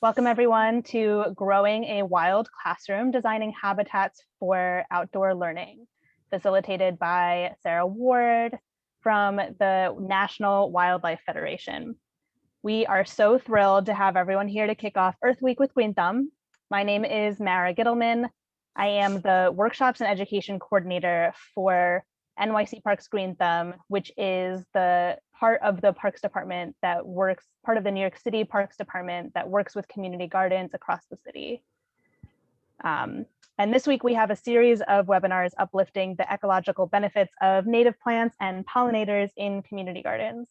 Welcome everyone to Growing a Wild Classroom, Designing Habitats for Outdoor Learning, facilitated by Sarah Ward from the National Wildlife Federation. We are so thrilled to have everyone here to kick off Earth Week with GreenThumb. My name is Mara Gittleman. I am the Workshops and Education Coordinator for NYC Parks GreenThumb, which is the part of the Parks Department that works, part of the New York City Parks Department that works with community gardens across the city. And this week we have a series of webinars uplifting the ecological benefits of native plants and pollinators in community gardens.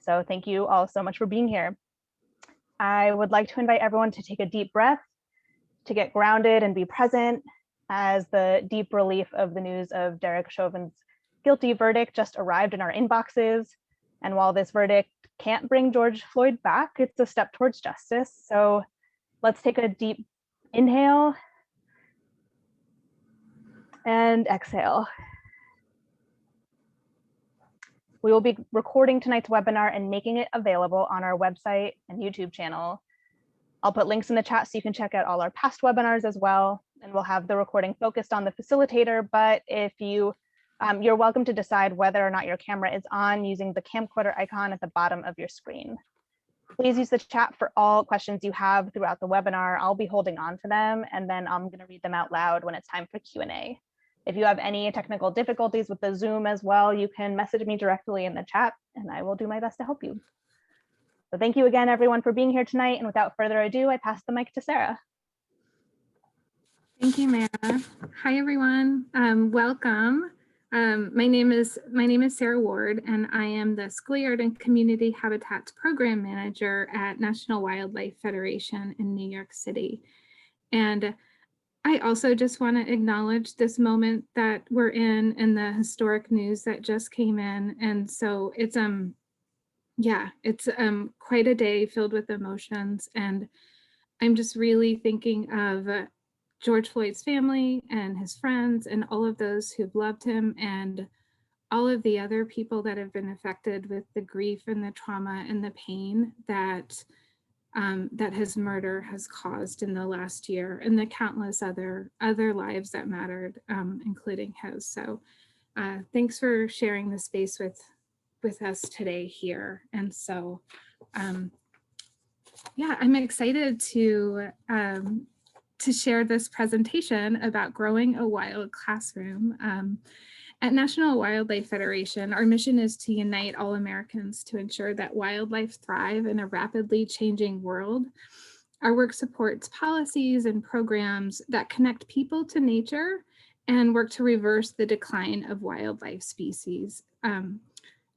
So thank you all so much for being here. I would like to invite everyone to take a deep breath, to get grounded and be present as the deep relief of the news of Derek Chauvin's guilty verdict just arrived in our inboxes. And while this verdict can't bring George Floyd back, it's a step towards justice. So let's take a deep inhale and exhale. We will be recording tonight's webinar and making it available on our website and YouTube channel. I'll put links in the chat so you can check out all our past webinars as well. And we'll have the recording focused on the facilitator, but if you're welcome to decide whether or not your camera is on using the camcorder icon at the bottom of your screen. Please use the chat for all questions you have throughout the webinar. I'll be holding on to them, and then I'm going to read them out loud when it's time for Q&A. If you have any technical difficulties with the Zoom as well, you can message me directly in the chat, and I will do my best to help you. So thank you again, everyone, for being here tonight. And without further ado, I pass the mic to Sarah. Thank you, Mara. Hi, everyone. Welcome. My name is Sarah Ward, and I am the Schoolyard and Community Habitat Program Manager at National Wildlife Federation in New York City. And I also just want to acknowledge this moment that we're in and the historic news that just came in. And so it's quite a day filled with emotions. And I'm just really thinking of George Floyd's family and his friends and all of those who've loved him and all of the other people that have been affected with the grief and the trauma and the pain that his murder has caused in the last year, and the countless other lives that mattered, including his. So thanks for sharing the space with us today here. And so I'm excited to share this presentation about growing a wild classroom. At National Wildlife Federation, our mission is to unite all Americans to ensure that wildlife thrive in a rapidly changing world. Our work supports policies and programs that connect people to nature and work to reverse the decline of wildlife species.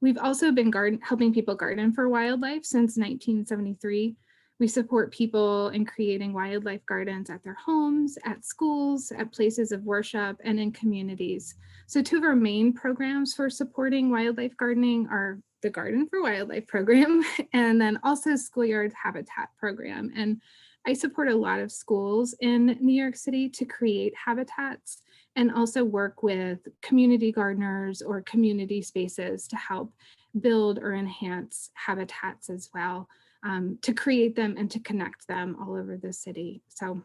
We've also been helping people garden for wildlife since 1973. We support people in creating wildlife gardens at their homes, at schools, at places of worship, and in communities. So two of our main programs for supporting wildlife gardening are the Garden for Wildlife program and then also Schoolyard Habitat program. And I support a lot of schools in New York City to create habitats and also work with community gardeners or community spaces to help build or enhance habitats as well. To create them and to connect them all over the city. So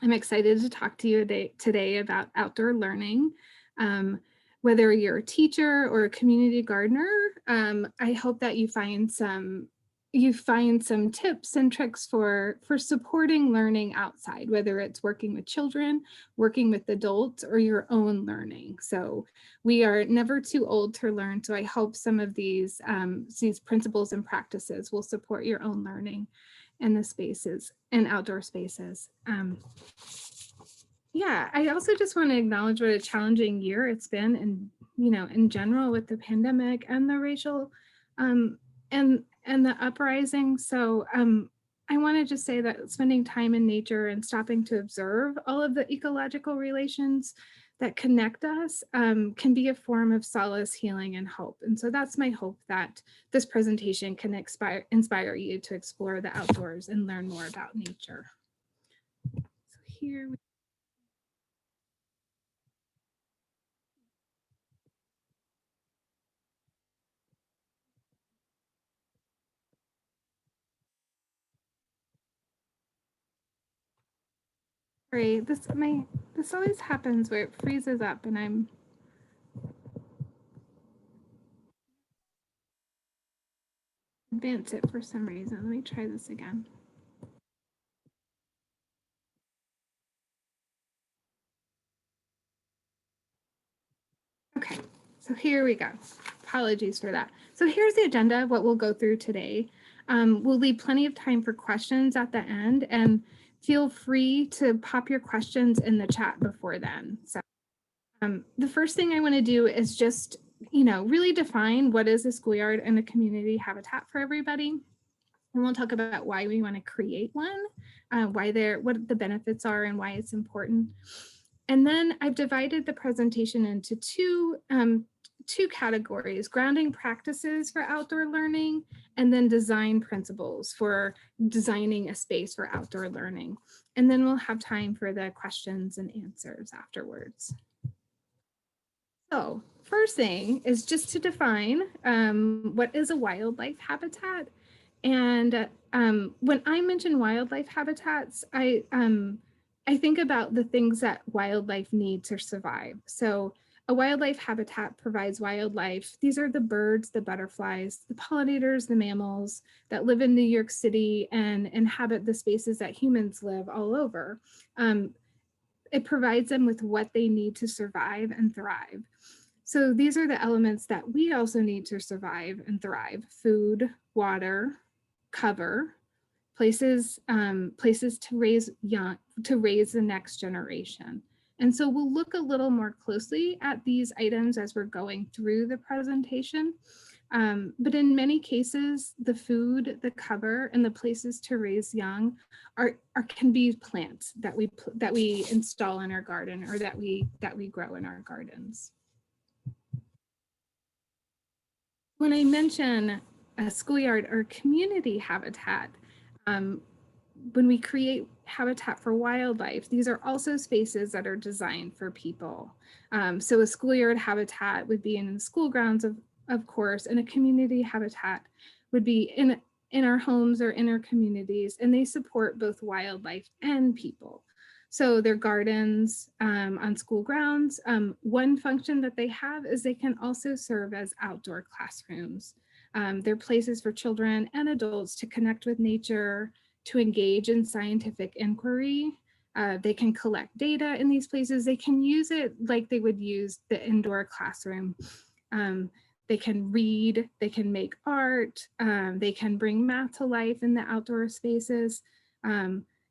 I'm excited to talk to you today about outdoor learning. Whether you're a teacher or a community gardener, I hope that you find some tips and tricks for supporting learning outside, whether it's working with children, working with adults, or your own learning. So we are never too old to learn. So I hope some of these principles and practices will support your own learning in the spaces and outdoor spaces. I also just want to acknowledge what a challenging year it's been, and in general with the pandemic and the racial and the uprising. So I want to just say that spending time in nature and stopping to observe all of the ecological relations that connect us can be a form of solace, healing, and hope. And so that's my hope, that this presentation can inspire you to explore the outdoors and learn more about nature. So here we Sorry, this always happens where it freezes up and I'm advance it for some reason. Let me try this again. Okay, so here we go. Apologies for that. So here's the agenda of what we'll go through today. We'll leave plenty of time for questions at the end, and feel free to pop your questions in the chat before then. So the first thing I want to do is just, really define what is a schoolyard and a community habitat for everybody. And we'll talk about why we want to create one, what the benefits are and why it's important. And then I've divided the presentation into two categories: grounding practices for outdoor learning, and then design principles for designing a space for outdoor learning. And then we'll have time for the questions and answers afterwards. So first thing is just to define what is a wildlife habitat. And when I mention wildlife habitats, I think about the things that wildlife need to survive. So a wildlife habitat provides wildlife. These are the birds, the butterflies, the pollinators, the mammals that live in New York City and inhabit the spaces that humans live all over. It provides them with what they need to survive and thrive. So these are the elements that we also need to survive and thrive: food, water, cover, places to raise the next generation. And so we'll look a little more closely at these items as we're going through the presentation. But in many cases, the food, the cover, and the places to raise young can be plants that we install in our garden, or that we grow in our gardens. When I mention a schoolyard or community habitat, when we create habitat for wildlife, these are also spaces that are designed for people. So a schoolyard habitat would be in the school grounds, of course, and a community habitat would be in our homes or in our communities, and they support both wildlife and people. So they're gardens on school grounds. One function that they have is they can also serve as outdoor classrooms. They're places for children and adults to connect with nature, to engage in scientific inquiry. They can collect data in these places. They can use it like they would use the indoor classroom. They can read, they can make art, they can bring math to life in the outdoor spaces.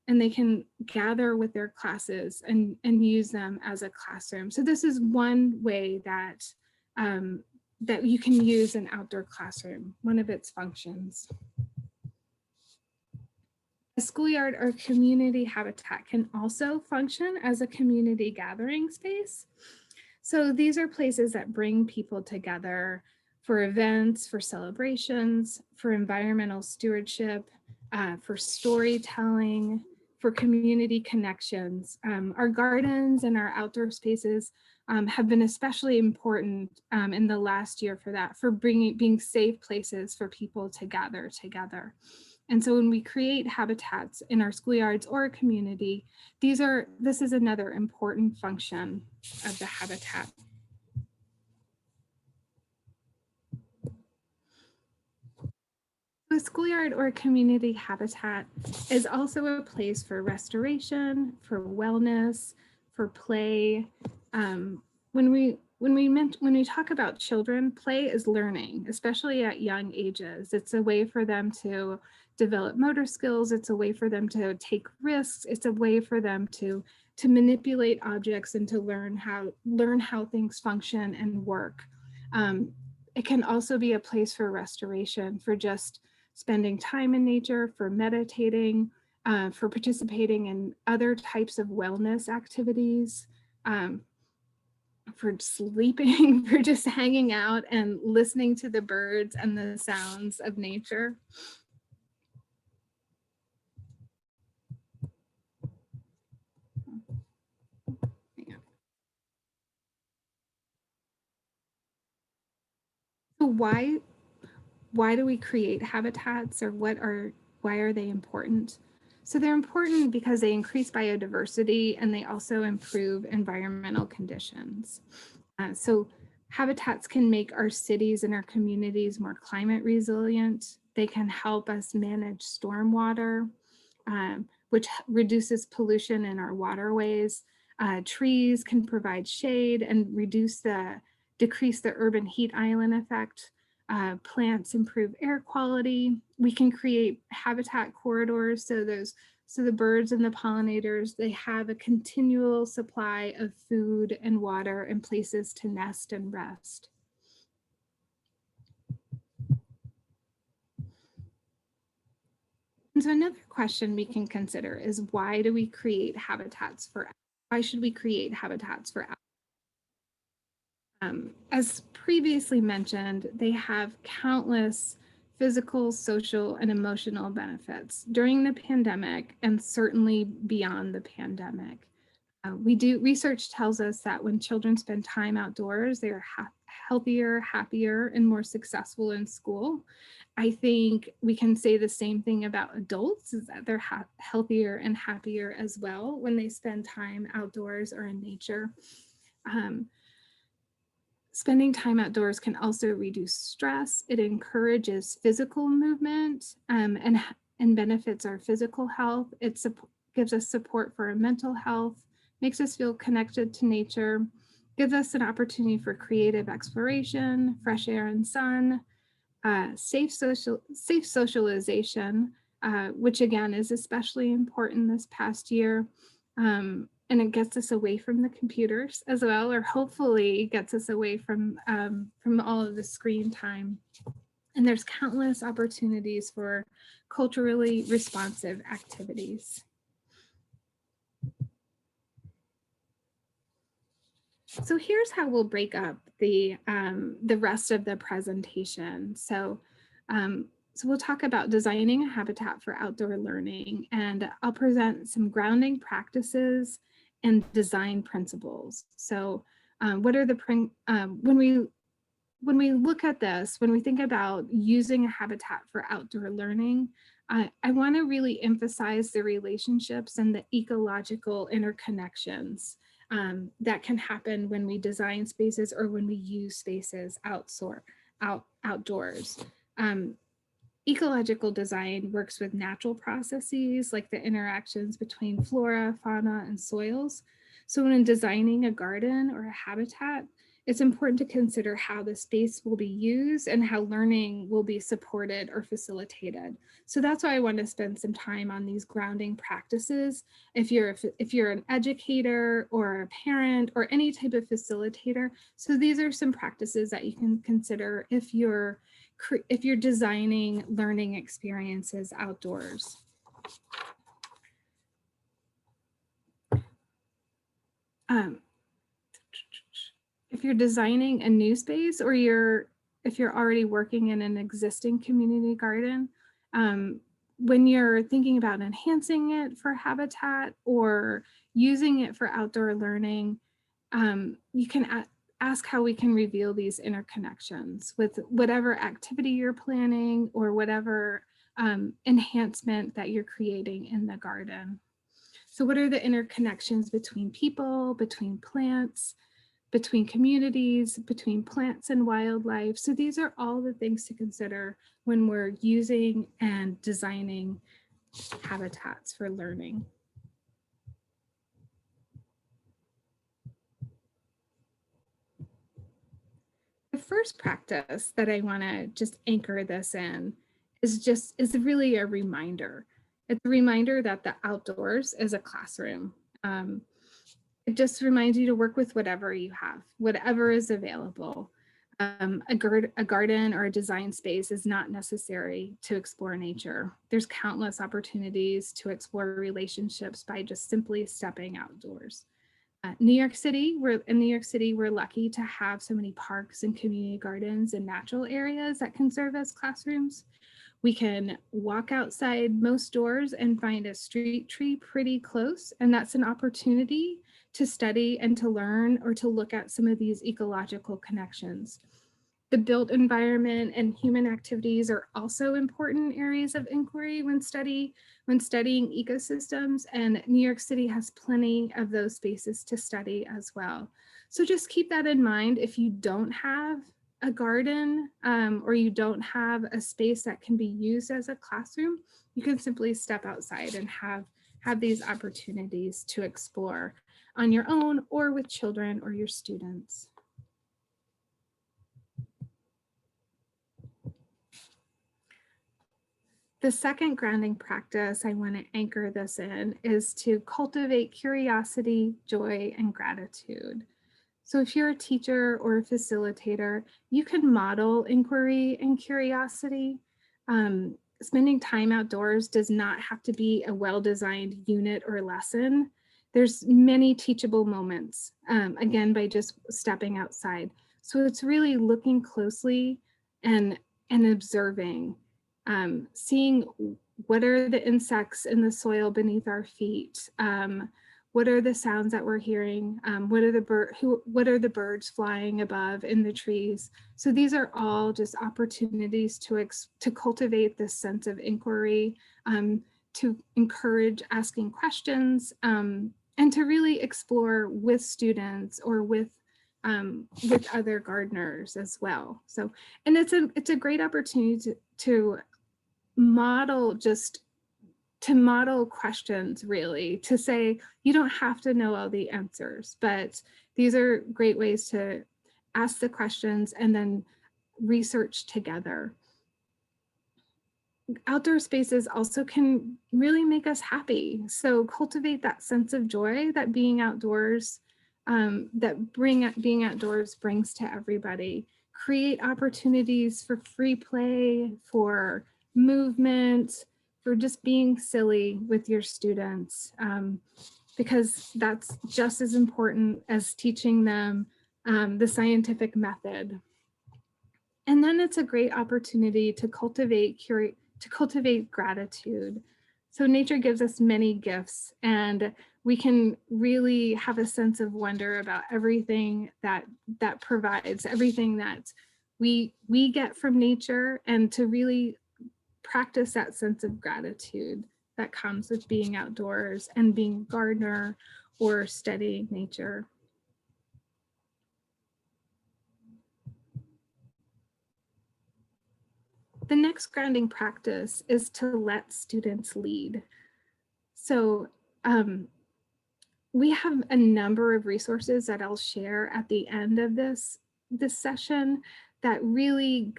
And they can gather with their classes and use them as a classroom. So this is one way that, that you can use an outdoor classroom, one of its functions. A schoolyard or community habitat can also function as a community gathering space. So these are places that bring people together for events, for celebrations, for environmental stewardship, for storytelling, for community connections. Our gardens and our outdoor spaces have been especially important in the last year for that, for being safe places for people to gather together. And so when we create habitats in our schoolyards or a community, this is another important function of the habitat. A schoolyard or community habitat is also a place for restoration, for wellness, for play. When we talk about children, play is learning, especially at young ages. It's a way for them to develop motor skills. It's a way for them to take risks. It's a way for them to manipulate objects and to learn how things function and work. It can also be a place for restoration, for just spending time in nature, for meditating, for participating in other types of wellness activities, for sleeping, for just hanging out and listening to the birds and the sounds of nature. So why do we create habitats, or why are they important? So they're important because they increase biodiversity and they also improve environmental conditions. So habitats can make our cities and our communities more climate resilient. They can help us manage stormwater, which reduces pollution in our waterways. Trees can provide shade and decrease the urban heat island effect. Plants improve air quality. We can create habitat corridors so the birds and the pollinators, they have a continual supply of food and water and places to nest and rest. And so another question we can consider is why should we create habitats for as previously mentioned, they have countless physical, social, and emotional benefits during the pandemic and certainly beyond the pandemic. Research tells us that when children spend time outdoors, they are healthier, happier, and more successful in school. I think we can say the same thing about adults, is that they're healthier and happier as well when they spend time outdoors or in nature. Spending time outdoors can also reduce stress. It encourages physical movement and benefits our physical health. It gives us support for our mental health, makes us feel connected to nature, gives us an opportunity for creative exploration, fresh air and sun, safe socialization, which again is especially important this past year. And it gets us away from the computers as well, or hopefully gets us away from all of the screen time. And there's countless opportunities for culturally responsive activities. So here's how we'll break up the rest of the presentation. So we'll talk about designing a habitat for outdoor learning, and I'll present some grounding practices and design principles. So what are when we look at this, when we think about using a habitat for outdoor learning, I want to really emphasize the relationships and the ecological interconnections that can happen when we design spaces or when we use spaces outdoors. Ecological design works with natural processes like the interactions between flora, fauna, and soils. So when designing a garden or a habitat, it's important to consider how the space will be used and how learning will be supported or facilitated. So that's why I want to spend some time on these grounding practices. If you're an educator or a parent or any type of facilitator, so these are some practices that you can consider if you're designing learning experiences outdoors. If you're designing a new space, or if you're already working in an existing community garden, when you're thinking about enhancing it for habitat or using it for outdoor learning, you can ask how we can reveal these interconnections with whatever activity you're planning or whatever enhancement that you're creating in the garden. So what are the interconnections between people, between plants, between communities, between plants and wildlife? So these are all the things to consider when we're using and designing habitats for learning. The first practice that I want to just anchor this in is really a reminder. It's a reminder that the outdoors is a classroom. It just reminds you to work with whatever you have, whatever is available. A garden or a design space is not necessary to explore nature. There's countless opportunities to explore relationships by just simply stepping outdoors. In New York City, we're lucky to have so many parks and community gardens and natural areas that can serve as classrooms. We can walk outside most doors and find a street tree pretty close, and that's an opportunity to study and to learn or to look at some of these ecological connections. The built environment and human activities are also important areas of inquiry when studying ecosystems, and New York City has plenty of those spaces to study as well. So just keep that in mind if you don't have a garden or you don't have a space that can be used as a classroom, you can simply step outside and have these opportunities to explore on your own or with children or your students. The second grounding practice I want to anchor this in is to cultivate curiosity, joy, and gratitude. So if you're a teacher or a facilitator, you can model inquiry and curiosity. Spending time outdoors does not have to be a well-designed unit or lesson. There's many teachable moments, again, by just stepping outside. So it's really looking closely and observing, seeing what are the insects in the soil beneath our feet, what are the sounds that we're hearing, what are the birds flying above in the trees. So these are all just opportunities to cultivate this sense of inquiry, to encourage asking questions, and to really explore with students or with other gardeners as well. So, and it's a great opportunity to model questions, really, to say you don't have to know all the answers, but these are great ways to ask the questions and then research together. Outdoor spaces also can really make us happy. So cultivate that sense of joy that being outdoors, being outdoors brings to everybody. Create opportunities for free play, for movement, for just being silly with your students, because that's just as important as teaching them the scientific method. And then it's a great opportunity to cultivate gratitude. So nature gives us many gifts, and we can really have a sense of wonder about everything that provides, everything that we get from nature, and to really practice that sense of gratitude that comes with being outdoors and being a gardener or studying nature. The next grounding practice is to let students lead. So we have a number of resources that I'll share at the end of this session that really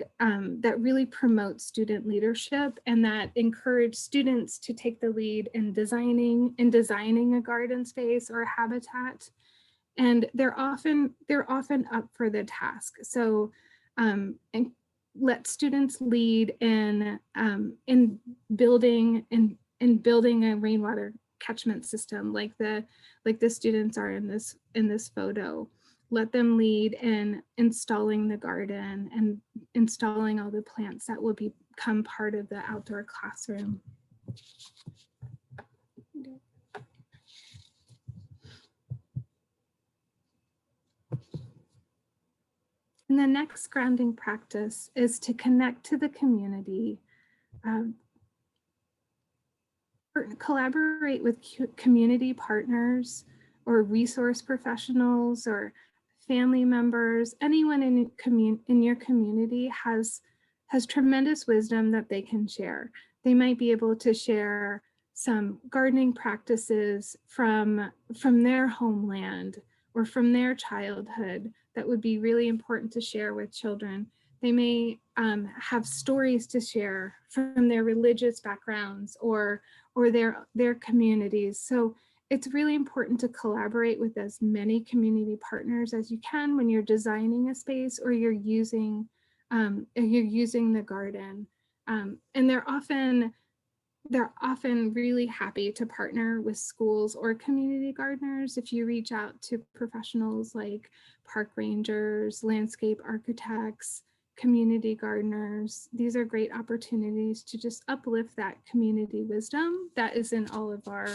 promote student leadership and that encourage students to take the lead in designing a garden space or a habitat. And they're often up for the task. So and let students lead in building a rainwater catchment system like the students are in this photo. Let them lead in installing the garden and installing all the plants that will become part of the outdoor classroom. And the next grounding practice is to connect to the community. Collaborate with community partners or resource professionals or family members. Anyone in your community has tremendous wisdom that they can share. They might be able to share some gardening practices from their homeland or from their childhood that would be really important to share with children. They may have stories to share from their religious backgrounds or their communities. So it's really important to collaborate with as many community partners as you can when you're designing a space or you're using the garden. And they're often really happy to partner with schools or community gardeners if you reach out to professionals like park rangers, landscape architects, community gardeners. These are great opportunities to just uplift that community wisdom that is in all of our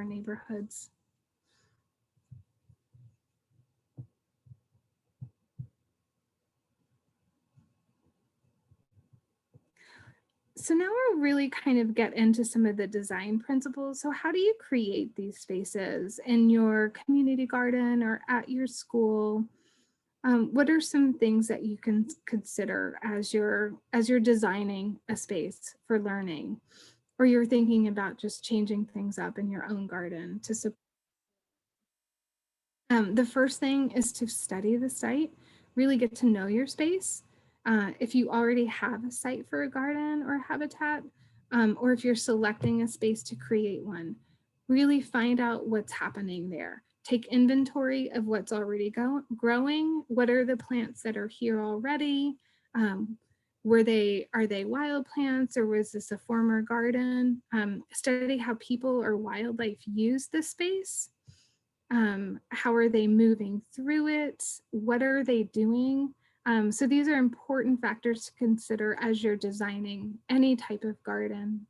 neighborhoods. So now we'll really kind of get into some of the design principles. So how do you create these spaces in your community garden or at your school? What are some things that you can consider as you're designing a space for learning, or you're thinking about just changing things up in your own garden to support? The first thing is to study the site, really get to know your space. If you already have a site for a garden or habitat, or if you're selecting a space to create one, really find out what's happening there. Take inventory of what's already growing. What are the plants that are here already? Are they wild plants, or was this a former garden? Study how people or wildlife use the space. How are they moving through it? What are they doing? So these are important factors to consider as you're designing any type of garden.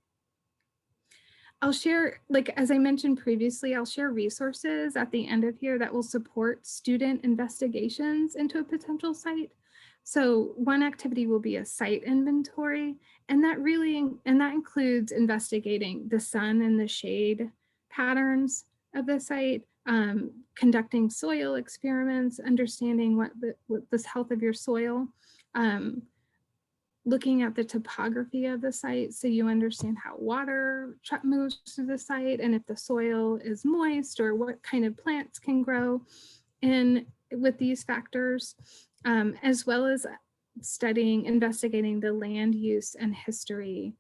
I'll share, like, as I mentioned previously, I'll share resources at the end of here that will support student investigations into a potential site. So one activity will be a site inventory, and that includes investigating the sun and the shade patterns of the site, conducting soil experiments, understanding what the health of your soil, looking at the topography of the site so you understand how water moves through the site and if the soil is moist or what kind of plants can grow in with these factors, as well as investigating the land use and history.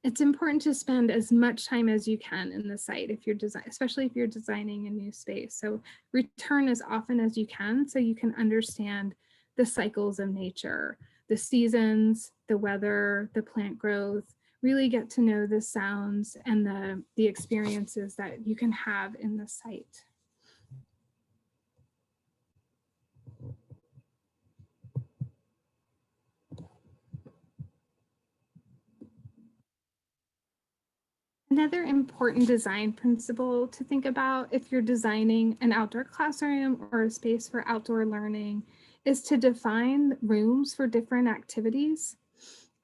It's important to spend as much time as you can in the site if you're especially if you're designing a new space. So return as often as you can so you can understand the cycles of nature, the seasons, the weather, the plant growth, really get to know the sounds and the experiences that you can have in the site. Another important design principle to think about if you're designing an outdoor classroom or a space for outdoor learning is to define rooms for different activities.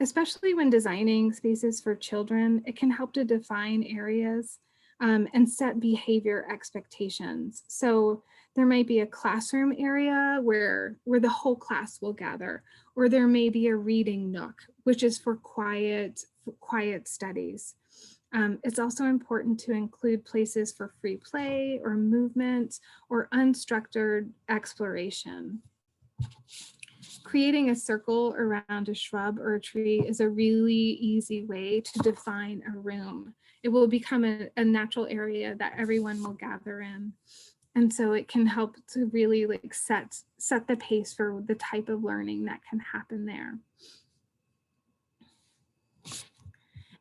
Especially when designing spaces for children, it can help to define areas and set behavior expectations. So there might be a classroom area where the whole class will gather, or there may be a reading nook, which is for quiet studies. It's also important to include places for free play or movement or unstructured exploration. Creating a circle around a shrub or a tree is a really easy way to define a room. It will become a natural area that everyone will gather in. And so it can help to really like set the pace for the type of learning that can happen there.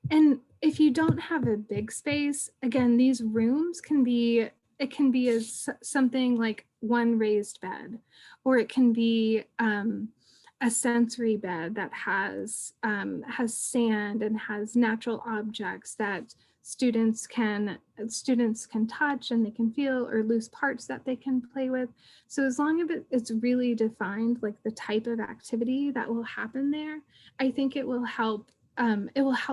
And if you don't have a big space, again, these rooms can be, it can be as something like one raised bed, or it can be a sensory bed that has sand and has natural objects that students can touch and they can feel, or loose parts that they can play with. So as long as it's really defined, like the type of activity that will happen there, I think it will help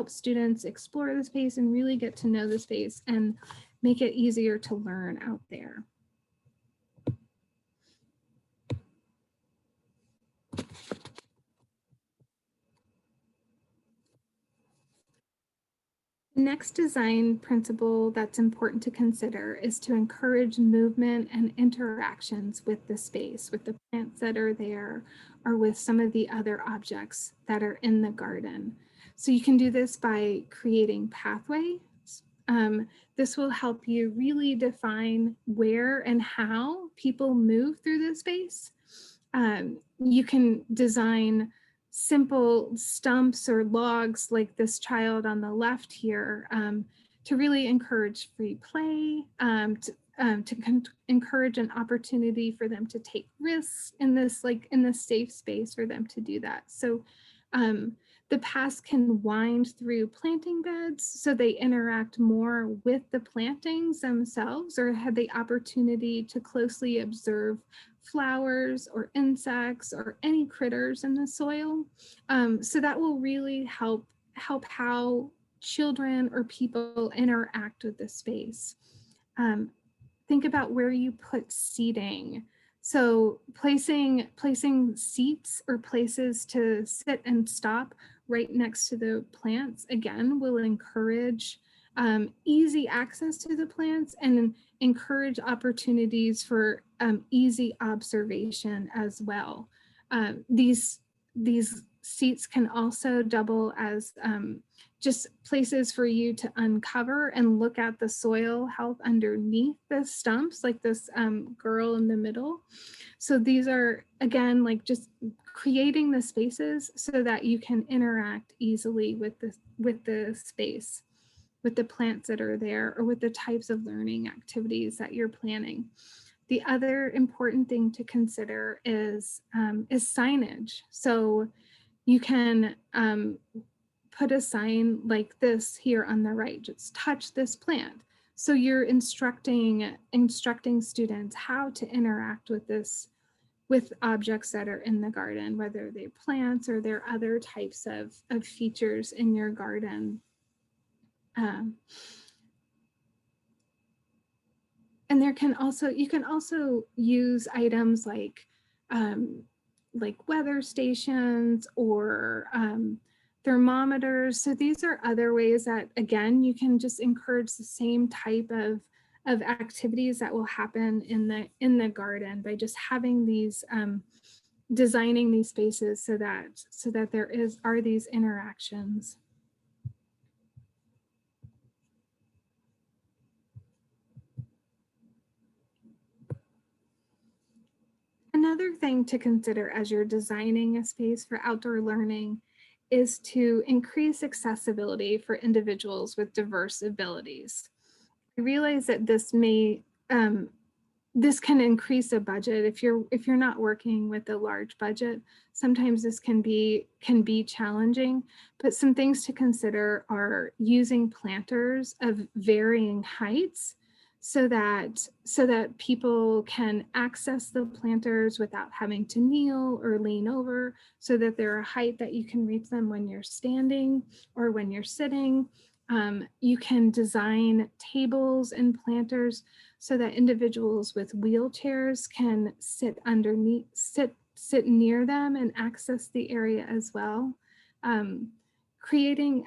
students explore the space and really get to know the space and make it easier to learn out there. The next design principle that's important to consider is to encourage movement and interactions with the space, with the plants that are there, or with some of the other objects that are in the garden. So you can do this by creating pathways. This will help you really define where and how people move through the space. You can design simple stumps or logs like this child on the left here to really encourage free play, to encourage an opportunity for them to take risks in this safe space for them to do that. So the paths can wind through planting beds so they interact more with the plantings themselves, or have the opportunity to closely observe flowers or insects or any critters in the soil. So that will really help how children or people interact with the space. Think about where you put seating. So placing seats or places to sit and stop right next to the plants, again, will encourage easy access to the plants and encourage opportunities for easy observation as well. These seats can also double as just places for you to uncover and look at the soil health underneath the stumps, like this girl in the middle. So these are, again, like just creating the spaces so that you can interact easily with the space, with the plants that are there, or with the types of learning activities that you're planning. The other important thing to consider is signage. So you can put a sign like this here on the right, just touch this plant. So you're instructing students how to interact with this, with objects that are in the garden, whether they're plants or they're other types of features in your garden. And you can also use items like weather stations or thermometers. So these are other ways that, again, you can just encourage the same type of activities that will happen in the garden by just having these, designing these spaces so that there are these interactions. Another thing to consider as you're designing a space for outdoor learning is to increase accessibility for individuals with diverse abilities. I realize that this can increase a budget if you're not working with a large budget. Sometimes this can be challenging, but some things to consider are using planters of varying heights so that people can access the planters without having to kneel or lean over, so that they're a height that you can reach them when you're standing or when you're sitting. You can design tables and planters so that individuals with wheelchairs can sit near them and access the area as well.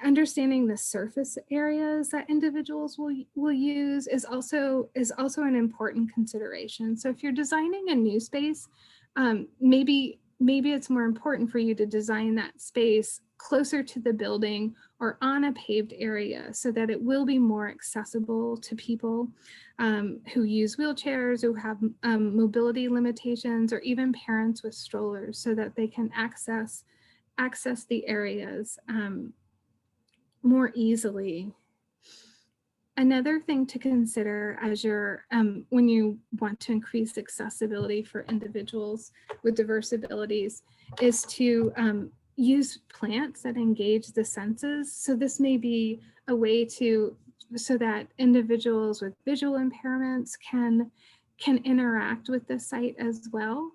Understanding the surface areas that individuals will use is also an important consideration. So if you're designing a new space, maybe it's more important for you to design that space closer to the building or on a paved area so that it will be more accessible to people who use wheelchairs, who have mobility limitations, or even parents with strollers, so that they can access the areas more easily. Another thing to consider as you're when you want to increase accessibility for individuals with diverse abilities is to use plants that engage the senses. So this may be a way so that individuals with visual impairments can interact with the site as well.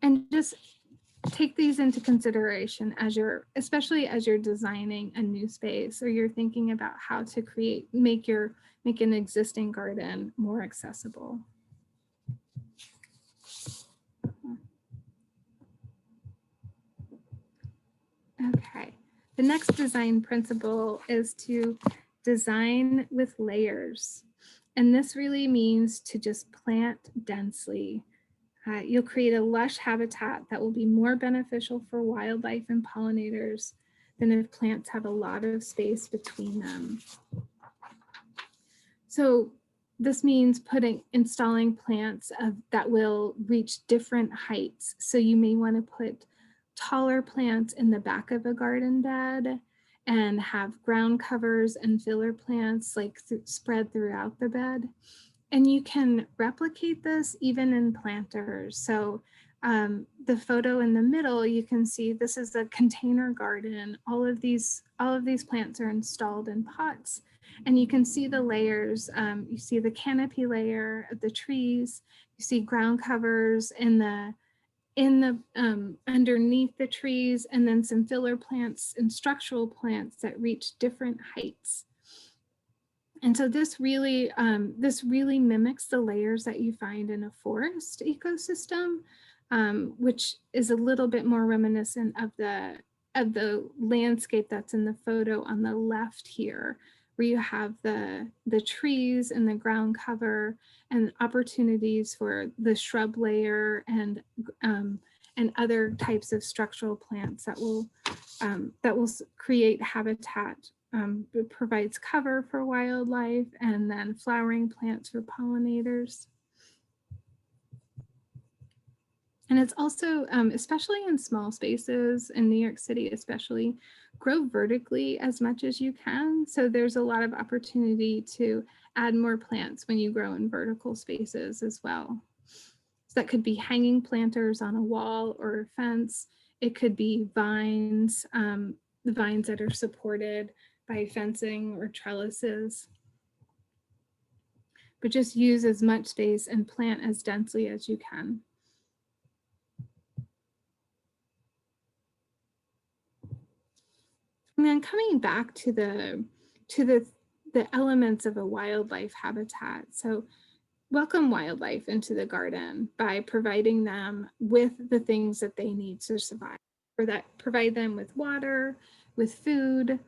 And just take these into consideration especially as you're designing a new space, or you're thinking about how to make an existing garden more accessible. Okay, the next design principle is to design with layers. And this really means to just plant densely. You'll create a lush habitat that will be more beneficial for wildlife and pollinators than if plants have a lot of space between them. So this means installing plants that will reach different heights. So you may want to put taller plants in the back of a garden bed and have ground covers and filler plants spread throughout the bed. And you can replicate this even in planters. So the photo in the middle, you can see this is a container garden. All of these plants are installed in pots. And you can see the layers. You see the canopy layer of the trees. You see ground covers in the underneath the trees, and then some filler plants and structural plants that reach different heights. And so this really mimics the layers that you find in a forest ecosystem, which is a little bit more reminiscent of the landscape that's in the photo on the left here, where you have the trees and the ground cover and opportunities for the shrub layer and other types of structural plants that will create habitat. It provides cover for wildlife, and then flowering plants for pollinators. And it's also, especially in small spaces in New York City, especially, grow vertically as much as you can. So there's a lot of opportunity to add more plants when you grow in vertical spaces as well. So that could be hanging planters on a wall or a fence. It could be vines, the vines that are supported by fencing or trellises. But just use as much space and plant as densely as you can. And then coming back to the elements of a wildlife habitat. So welcome wildlife into the garden by providing them with the things that they need to survive. For that, provide them with water, with food,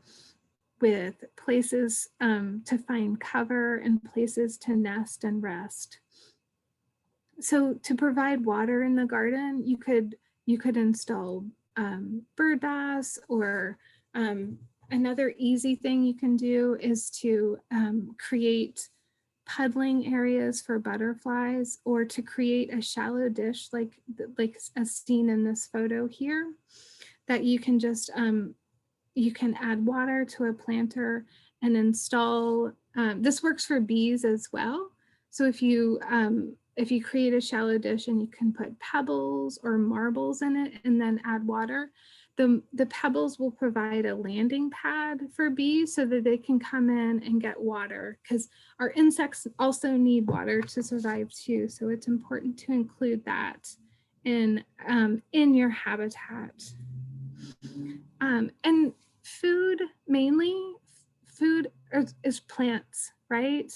with places to find cover and places to nest and rest. So to provide water in the garden, you could install bird baths, or another easy thing you can do is to create puddling areas for butterflies, or to create a shallow dish like as seen in this photo here, that you can just you can add water to a planter and install. This works for bees as well. So if you create a shallow dish and you can put pebbles or marbles in it and then add water, the pebbles will provide a landing pad for bees so that they can come in and get water, because our insects also need water to survive too. So it's important to include that in your habitat. And food, mainly food is plants, right?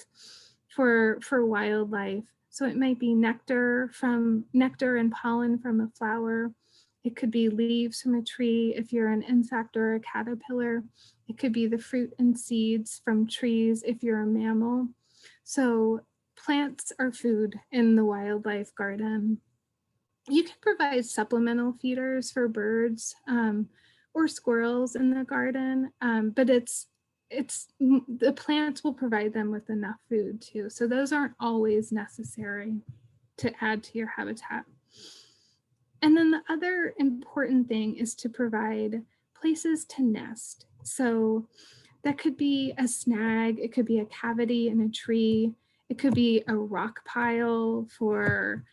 For wildlife. So it might be nectar and pollen from a flower. It could be leaves from a tree if you're an insect or a caterpillar. It could be the fruit and seeds from trees if you're a mammal. So plants are food in the wildlife garden. You can provide supplemental feeders for birds or squirrels in the garden, but the plants will provide them with enough food too. So those aren't always necessary to add to your habitat. And then the other important thing is to provide places to nest. So that could be a snag, it could be a cavity in a tree, it could be a rock pile for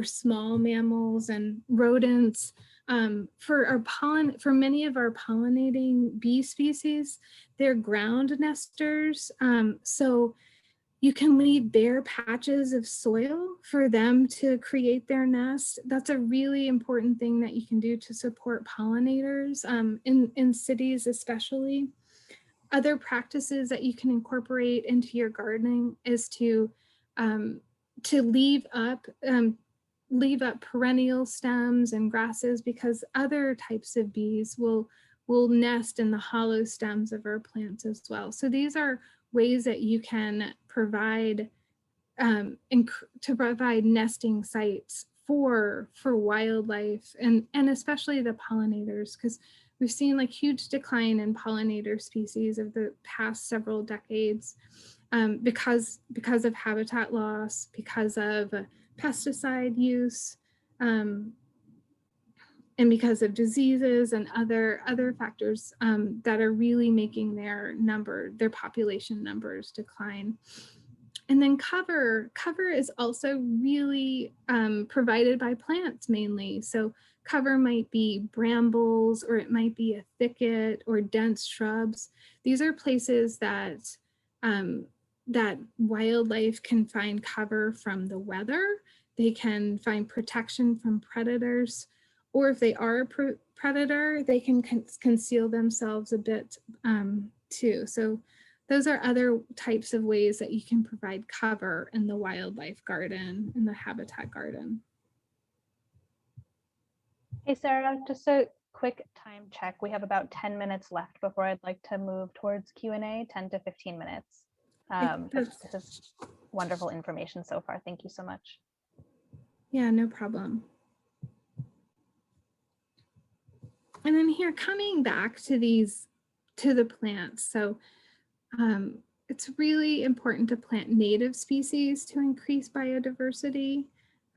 small mammals and rodents. For many of our pollinating bee species, they're ground nesters. So you can leave bare patches of soil for them to create their nest. That's a really important thing that you can do to support pollinators in cities especially. Other practices that you can incorporate into your gardening is to leave up perennial stems and grasses, because other types of bees will nest in the hollow stems of our plants as well. So these are ways that you can provide nesting sites for wildlife and especially the pollinators, because we've seen like huge decline in pollinator species of the past several decades because of habitat loss, because of pesticide use, and because of diseases and other factors that are really making their population numbers decline. And then cover is also really provided by plants mainly. So cover might be brambles, or it might be a thicket or dense shrubs. These are places that that wildlife can find cover from the weather. They can find protection from predators, or if they are a predator, they can conceal themselves a bit too. So those are other types of ways that you can provide cover in the wildlife garden, in the habitat garden. Hey, Sarah, just a quick time check. We have about 10 minutes left before I'd like to move towards Q&A, 10 to 15 minutes. This is wonderful information so far. Thank you so much. Yeah, no problem. And then here, coming back to the plants. So it's really important to plant native species to increase biodiversity.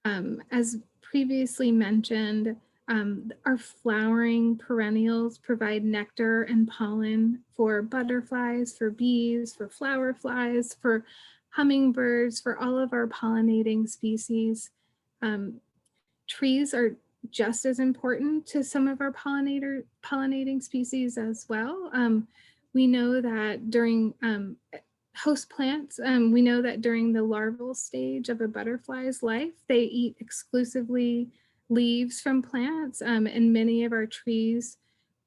As previously mentioned, our flowering perennials provide nectar and pollen for butterflies, for bees, for flower flies, for hummingbirds, for all of our pollinating species. Trees are just as important to some of our pollinating species as well. We know that during host plants, we know that during the larval stage of a butterfly's life, they eat exclusively leaves from plants, and many of our trees,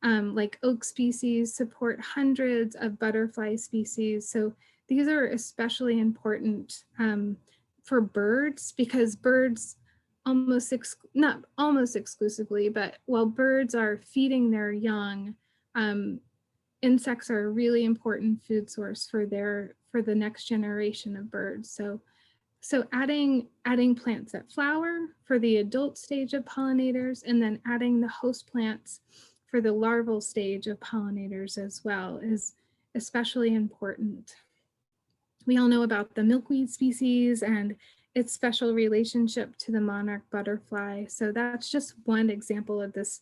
like oak species, support hundreds of butterfly species. So these are especially important for birds, because birds not almost exclusively, but while birds are feeding their young, insects are a really important food source for the next generation of birds. So adding plants that flower for the adult stage of pollinators, and then adding the host plants for the larval stage of pollinators as well is especially important. We all know about the milkweed species and its special relationship to the monarch butterfly. So that's just one example of this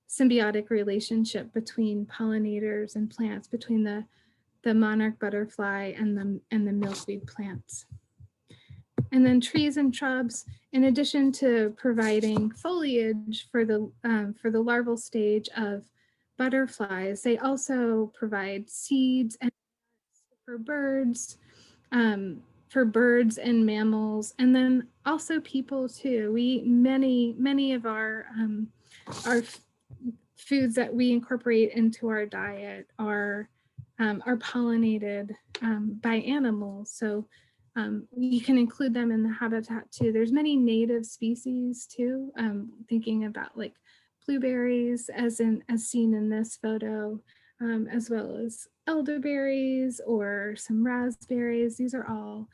symbiotic relationship between pollinators and plants, between the monarch butterfly and the milkweed plants. And then trees and shrubs, in addition to providing foliage for the larval stage of butterflies, they also provide seeds and for birds and mammals, and then also people too. Many of our foods that we incorporate into our diet are pollinated by animals. So you can include them in the habitat too. There's many native species too. Thinking about like blueberries, as seen in this photo, as well as elderberries or some raspberries. These are all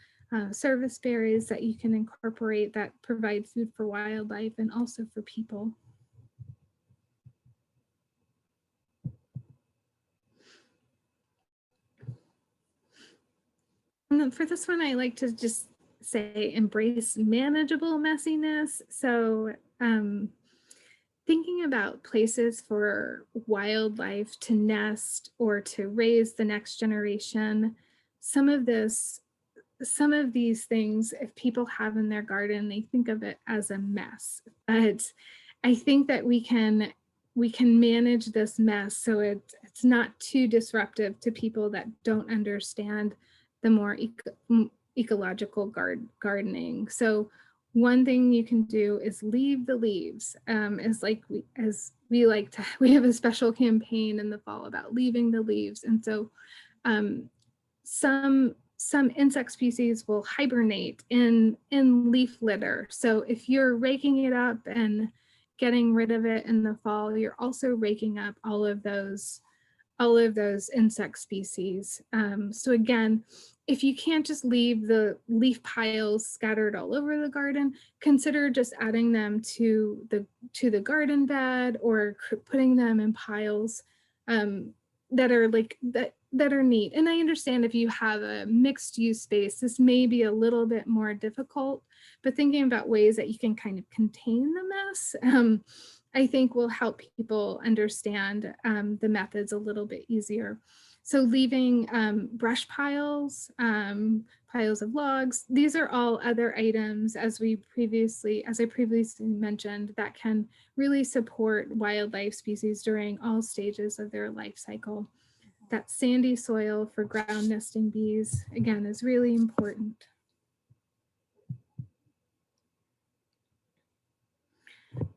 service berries that you can incorporate that provide food for wildlife and also for people. And then for this one, I like to just say embrace manageable messiness. So thinking about places for wildlife to nest or to raise the next generation, some of these things, if people have in their garden, they think of it as a mess. But I think that we can manage this mess so it's not too disruptive to people that don't understand the more ecological gardening. So one thing you can do is leave the leaves. We have a special campaign in the fall about leaving the leaves. And so some insect species will hibernate in leaf litter. So if you're raking it up and getting rid of it in the fall, you're also raking up all of those insect species. So again, if you can't just leave the leaf piles scattered all over the garden, consider just adding them to the garden bed, or putting them in piles that are neat. And I understand if you have a mixed use space, this may be a little bit more difficult, but thinking about ways that you can kind of contain the mess, I think will help people understand the methods a little bit easier. So leaving brush piles, piles of logs, these are all other items, as I previously mentioned, that can really support wildlife species during all stages of their life cycle. that sandy soil for ground nesting bees, again, is really important.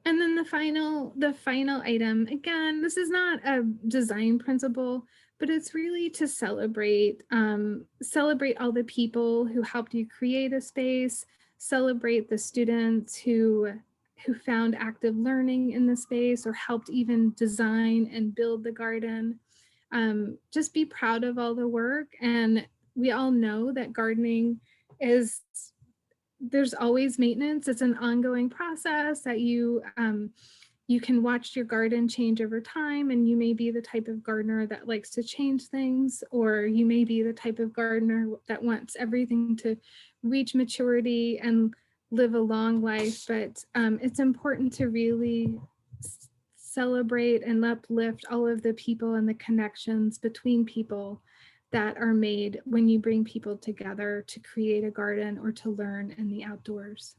And then the final item, again, this is not a design principle, but it's really to celebrate all the people who helped you create a space, celebrate the students who found active learning in the space or helped even design and build the garden. Just be proud of all the work. And we all know that gardening there's always maintenance. It's an ongoing process that you can watch your garden change over time, and you may be the type of gardener that likes to change things, or you may be the type of gardener that wants everything to reach maturity and live a long life. But it's important to really celebrate and uplift all of the people and the connections between people that are made when you bring people together to create a garden or to learn in the outdoors.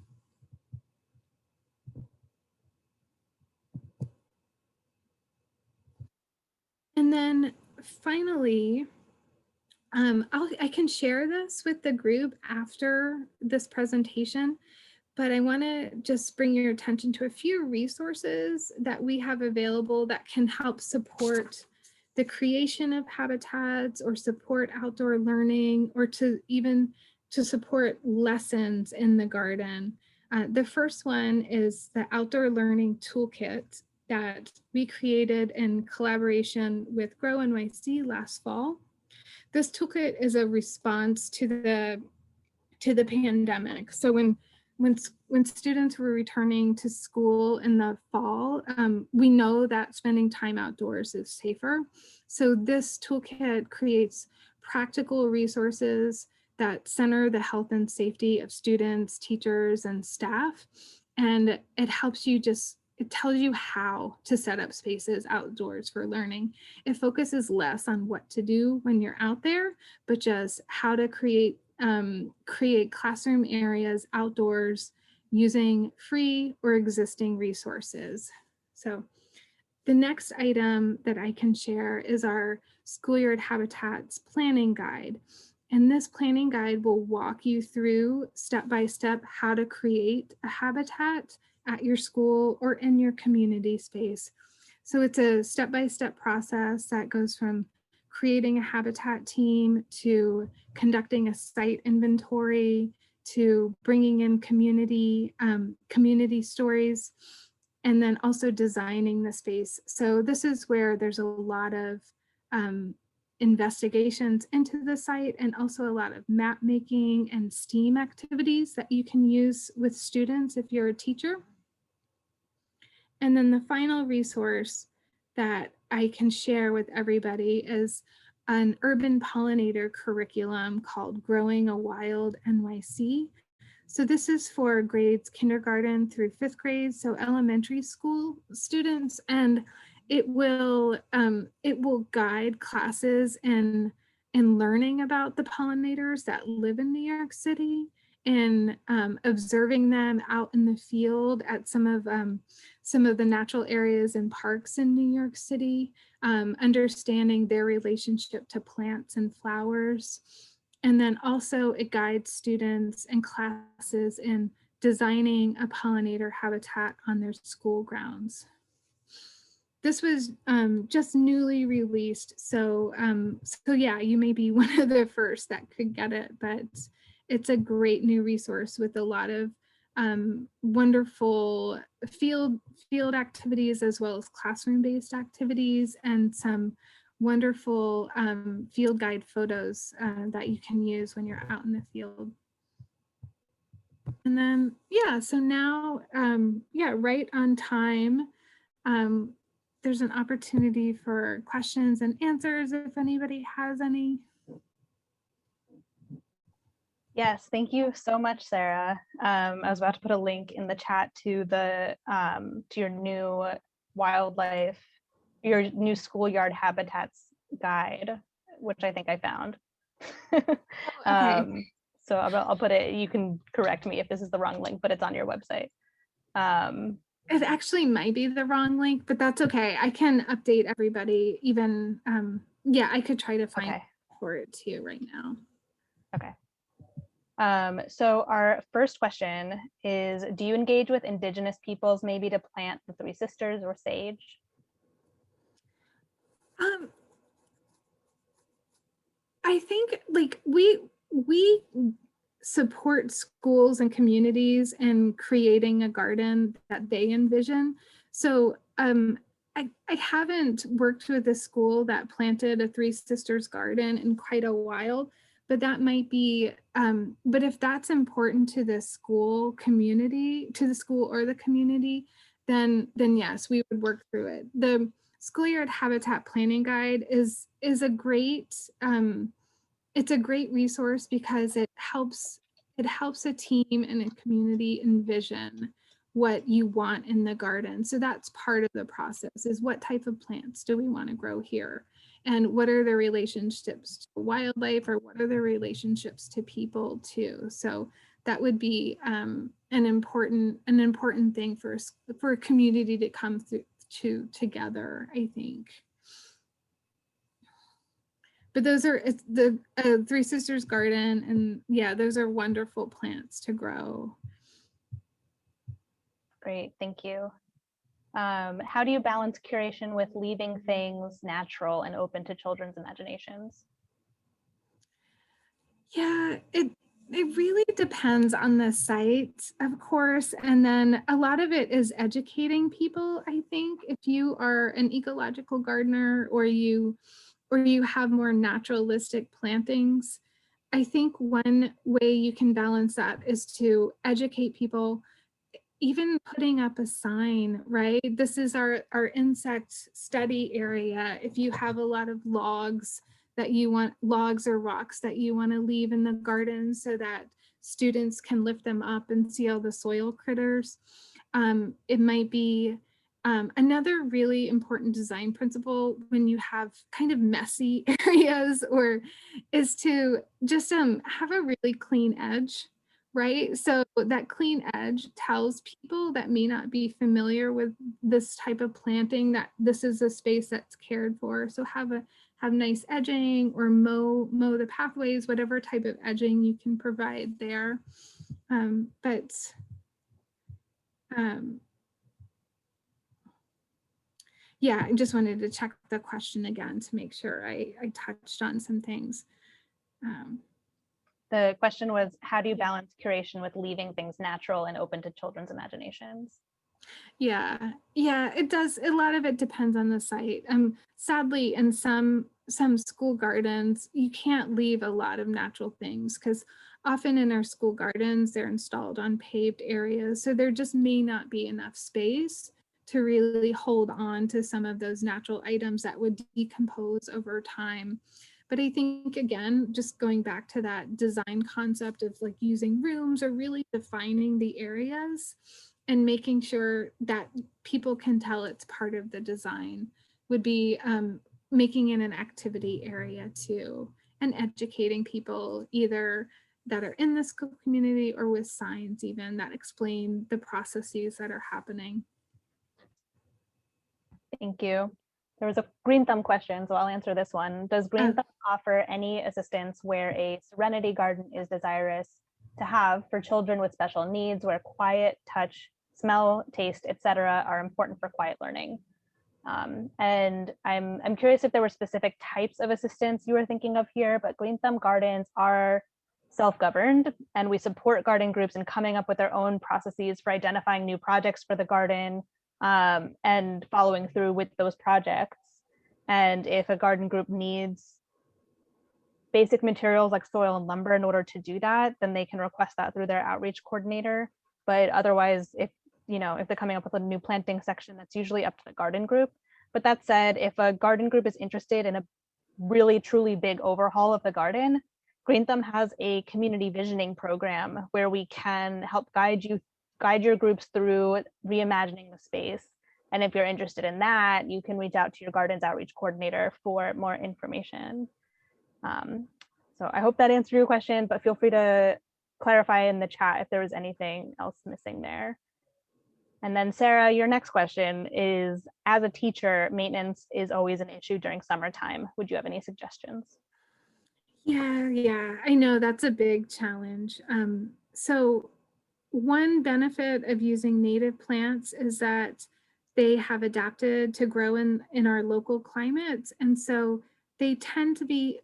And then finally, I can share this with the group after this presentation, but I want to just bring your attention to a few resources that we have available that can help support the creation of habitats or support outdoor learning, or to support lessons in the garden. The first one is the Outdoor Learning Toolkit that we created in collaboration with Grow NYC last fall. This toolkit is a response to the pandemic. So when students were returning to school in the fall, we know that spending time outdoors is safer. So this toolkit creates practical resources that center the health and safety of students, teachers, and staff. And it helps you it tells you how to set up spaces outdoors for learning. It focuses less on what to do when you're out there, but just how to create classroom areas outdoors using free or existing resources. So the next item that I can share is our Schoolyard Habitats planning guide. And this planning guide will walk you through step-by-step how to create a habitat at your school or in your community space. So it's a step-by-step process that goes from creating a habitat team to conducting a site inventory to bringing in community stories, and then also designing the space. So this is where there's a lot of investigations into the site, and also a lot of map making and STEAM activities that you can use with students if you're a teacher. And then the final resource that I can share with everybody is an urban pollinator curriculum called Growing a Wild NYC. So this is for grades kindergarten through 5th grade, so elementary school students, and it will guide classes in learning about the pollinators that live in New York City, and observing them out in the field at some of the natural areas and parks in New York City, understanding their relationship to plants and flowers. And then also it guides students and classes in designing a pollinator habitat on their school grounds. This was just newly released, so yeah, you may be one of the first that could get it, but it's a great new resource with a lot of wonderful field activities, as well as classroom-based activities, and some wonderful field guide photos that you can use when you're out in the field. And then, yeah, so now, yeah, right on time. There's an opportunity for questions and answers if anybody has any. Yes, thank you so much, Sarah. I was about to put a link in the chat to the to your new new schoolyard habitats guide, which I think I found. Okay. So I'll put it. You can correct me if this is the wrong link, but it's on your website. It actually might be the wrong link, but that's okay. I can update everybody even Yeah, I could try to find Okay. for it to you right now. Okay. So our first question is, do you engage with Indigenous peoples maybe to plant the Three Sisters or sage? Um, I think like we support schools and communities in creating a garden that they envision. So I haven't worked with a school that planted a Three Sisters garden in quite a while, but that might be, but if that's important to the school community, to the school or the community, then yes, we would work through it. The Schoolyard Habitat Planning Guide is a great, it's a great resource because it helps a team and a community envision what you want in the garden. So that's part of the process, is what type of plants do we want to grow here? And what are the relationships to wildlife, or what are the relationships to people too? So that would be an important thing for a community to come through to together, I think. But those are, it's the Three Sisters garden, and yeah, those are wonderful plants to grow. Great, thank you. How do you balance curation with leaving things natural and open to children's imaginations? Yeah, it really depends on the site, of course. And then a lot of it is educating people, I think. If you are an ecological gardener, or you have more naturalistic plantings, I think one way you can balance that is to educate people, even putting up a sign, right? This is our insect study area. If you have a lot of logs or rocks that you want to leave in the garden so that students can lift them up and see all the soil critters. It might be another really important design principle when you have kind of messy areas, or is to just have a really clean edge, right? So that clean edge tells people that may not be familiar with this type of planting that this is a space that's cared for. So have nice edging, or mow the pathways, whatever type of edging you can provide there. Yeah, I just wanted to check the question again to make sure I touched on some things. The question was, how do you balance curation with leaving things natural and open to children's imaginations? Yeah, it does. A lot of it depends on the site. Sadly, in some school gardens, you can't leave a lot of natural things, because often in our school gardens, they're installed on paved areas. So there just may not be enough space to really hold on to some of those natural items that would decompose over time. But I think, again, just going back to that design concept of like using rooms, or really defining the areas and making sure that people can tell it's part of the design, would be making it an activity area too, and educating people either that are in the school community, or with signs even that explain the processes that are happening. Thank you. There was a GreenThumb question, so I'll answer this one. Does GreenThumb offer any assistance where a serenity garden is desirous to have for children with special needs, where quiet, touch, smell, taste, etc. are important for quiet learning? And I'm curious if there were specific types of assistance you were thinking of here, but GreenThumb gardens are self-governed, and we support garden groups in coming up with their own processes for identifying new projects for the garden, and following through with those projects. And if a garden group needs basic materials like soil and lumber in order to do that, then they can request that through their outreach coordinator. But otherwise, if they're coming up with a new planting section, that's usually up to the garden group. But that said, if a garden group is interested in a really truly big overhaul of the garden, GreenThumb has a community visioning program where we can help guide your groups through reimagining the space. And if you're interested in that, you can reach out to your garden's outreach coordinator for more information. So I hope that answered your question, but feel free to clarify in the chat if there was anything else missing there. And then Sarah, your next question is, as a teacher, maintenance is always an issue during summertime. Would you have any suggestions? Yeah, I know that's a big challenge. So one benefit of using native plants is that they have adapted to grow in our local climates. And so they tend to be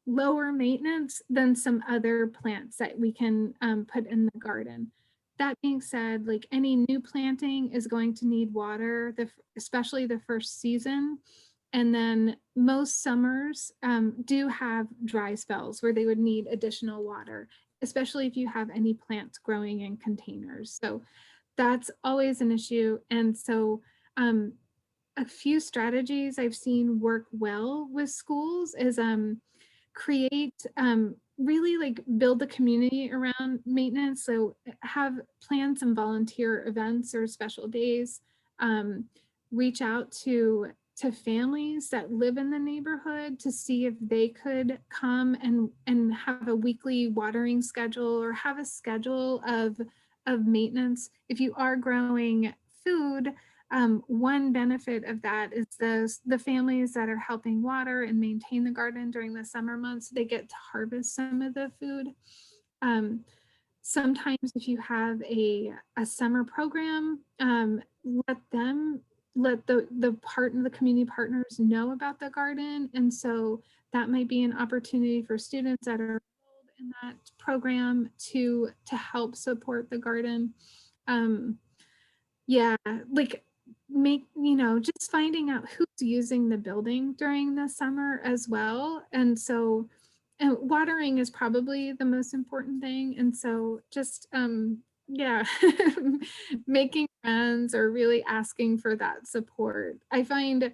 lower maintenance than some other plants that we can put in the garden. That being said, like any new planting is going to need water, especially the first season. And then most summers do have dry spells where they would need additional water, especially if you have any plants growing in containers. So that's always an issue. And so a few strategies I've seen work well with schools is create really like build the community around maintenance. So have plan some volunteer events or special days. Reach out to families that live in the neighborhood to see if they could come and have a weekly watering schedule or have a schedule of maintenance. If you are growing food, one benefit of that is the families that are helping water and maintain the garden during the summer months, they get to harvest some of the food. Sometimes if you have a summer program, let the community partners know about the garden. And so that might be an opportunity for students that are in that program to help support the garden. Yeah, like just finding out who's using the building during the summer as well. And so and watering is probably the most important thing. And so just yeah, making friends or really asking for that support. I find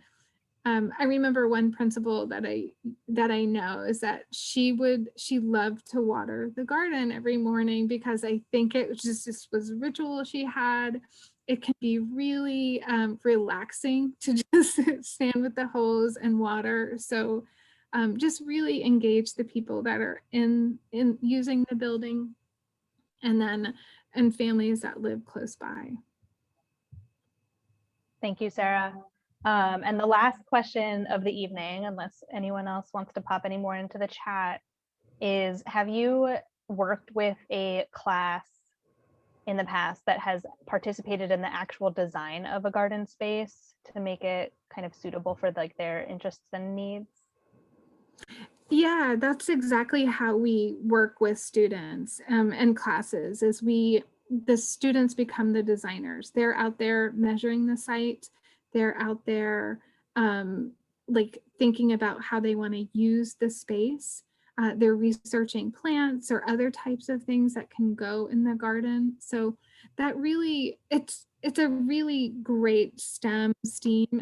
I remember one principal that I know is that she loved to water the garden every morning because I think it was just was a ritual she had. It can be really relaxing to just stand with the hose and water. So just really engage the people that are in using the building, and families that live close by. Thank you, Sarah. And the last question of the evening, unless anyone else wants to pop any more into the chat, is, have you worked with a class in the past that has participated in the actual design of a garden space to make it kind of suitable for like their interests and needs? Yeah, that's exactly how we work with students and classes is the students become the designers. They're out there measuring the site. They're out there like thinking about how they want to use the space. They're researching plants or other types of things that can go in the garden. So that really, it's a really great STEAM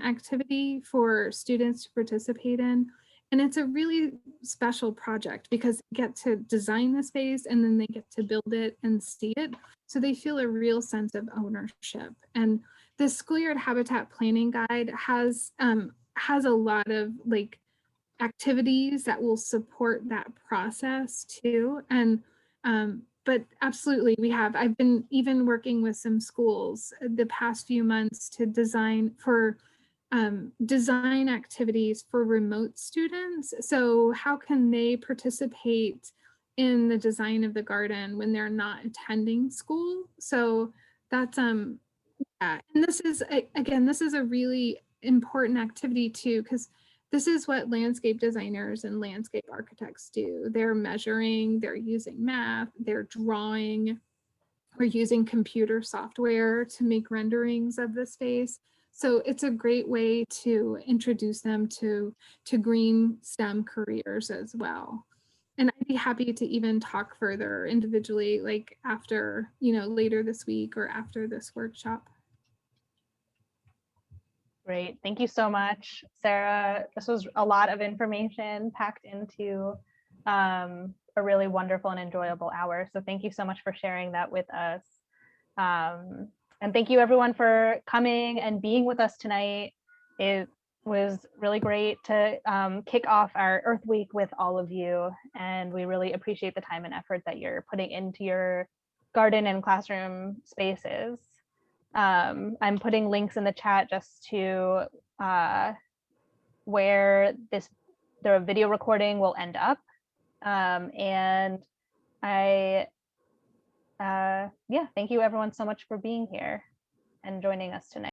activity for students to participate in. And it's a really special project because they get to design the space and then they get to build it and see it. So they feel a real sense of ownership. And the Schoolyard Habitat Planning Guide has a lot of like activities that will support that process too. And but absolutely, I've been even working with some schools the past few months to design activities for remote students. So how can they participate in the design of the garden when they're not attending school? So that's yeah. And this is a really important activity too, because this is what landscape designers and landscape architects do. They're measuring, they're using math, they're drawing, we're using computer software to make renderings of the space. So it's a great way to introduce them to green STEM careers as well. And I'd be happy to even talk further individually, like after, later this week or after this workshop. Great. Thank you so much, Sarah. This was a lot of information packed into a really wonderful and enjoyable hour. So thank you so much for sharing that with us. And thank you everyone for coming and being with us tonight. It was really great to kick off our Earth Week with all of you. And we really appreciate the time and effort that you're putting into your garden and classroom spaces. I'm putting links in the chat just to where the video recording will end up. And yeah, thank you everyone so much for being here and joining us tonight.